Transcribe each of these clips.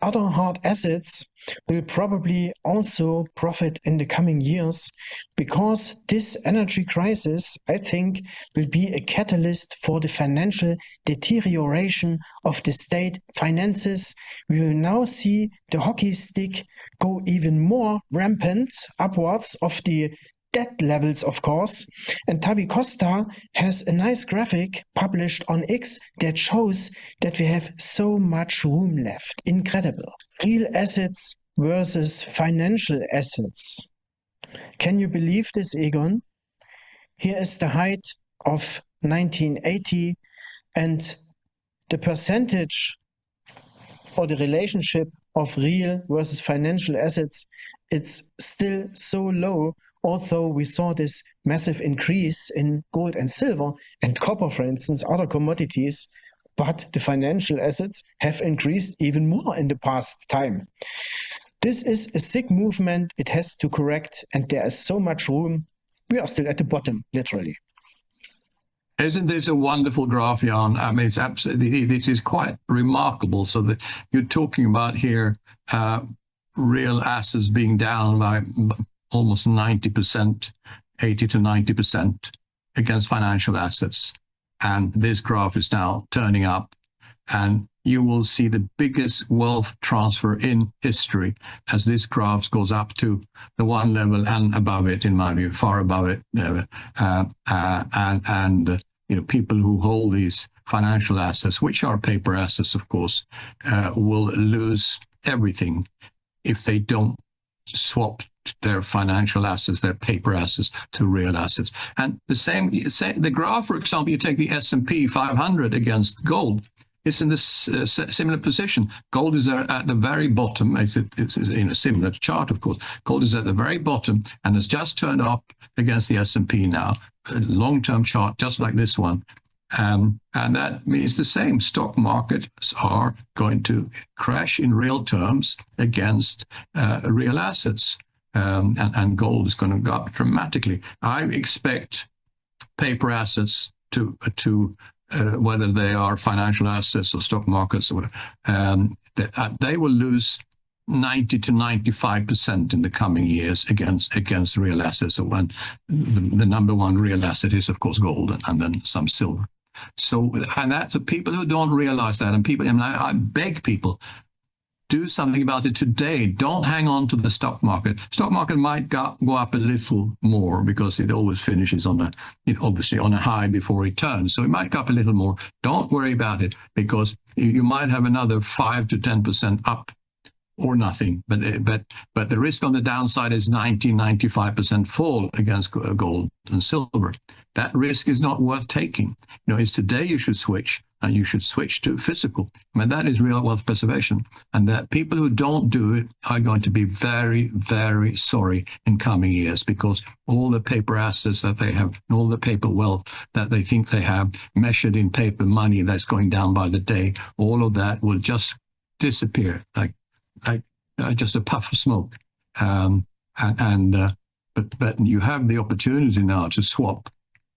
other hard assets will probably also profit in the coming years, because this energy crisis, I think, will be a catalyst for the financial deterioration of the state finances. We will now see the hockey stick go even more rampant upwards of the debt levels, of course. And Tavi Costa has a nice graphic published on X that shows that we have so much room left. Incredible. Real assets versus financial assets. Can you believe this, Egon? Here is the height of 1980, and the percentage or the relationship of real versus financial assets, it's still so low, although we saw this massive increase in gold and silver and copper, for instance, other commodities, but the financial assets have increased even more in the past time. This is a sick movement. It has to correct, and there is so much room. We are still at the bottom, literally. Isn't this a wonderful graph, Jan? I mean, it's absolutely, this is quite remarkable. So that you're talking about here, real assets being down by almost 90%, 80 to 90% against financial assets. And this graph is now turning up, and you will see the biggest wealth transfer in history as this graph goes up to the one level and above it, in my view, far above it. People who hold these financial assets, which are paper assets, of course, will lose everything if they don't swap their financial assets, their paper assets, to real assets. And the graph, for example, you take the S&P 500 against gold, it's in this similar position. Gold is at the very bottom. It's in a similar chart, of course. Gold is at the very bottom and has just turned up against the S&P now. A long-term chart, just like this one. And that means the same. Stock markets are going to crash in real terms against real assets. And gold is going to go up dramatically. I expect paper assets to whether they are financial assets or stock markets or whatever, they will lose 90 to 95% in the coming years against real assets. When the number one real asset is, of course, gold, and then some silver. So, and that's the people who don't realize that, and people, and I beg people, do something about it today. Don't hang on to the stock market. Stock market might go up a little more because it always finishes obviously on a high before it turns. So it might go up a little more. Don't worry about it, because you might have another 5 to 10% up or nothing. But the risk on the downside is 95% fall against gold and silver. That risk is not worth taking. It's today you should switch. And you should switch to physical. I mean, that is real wealth preservation. And that people who don't do it are going to be very, very sorry in coming years, because all the paper assets that they have, and all the paper wealth that they think they have, measured in paper money that's going down by the day, all of that will just disappear like just a puff of smoke. But you have the opportunity now to swap.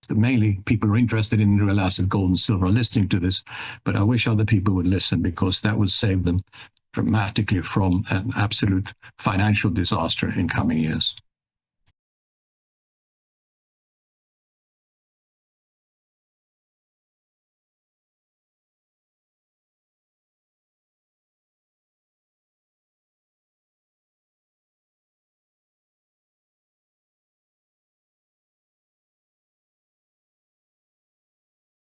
Mainly people are interested in real assets, gold and silver, are listening to this, but I wish other people would listen, because that would save them dramatically from an absolute financial disaster in coming years.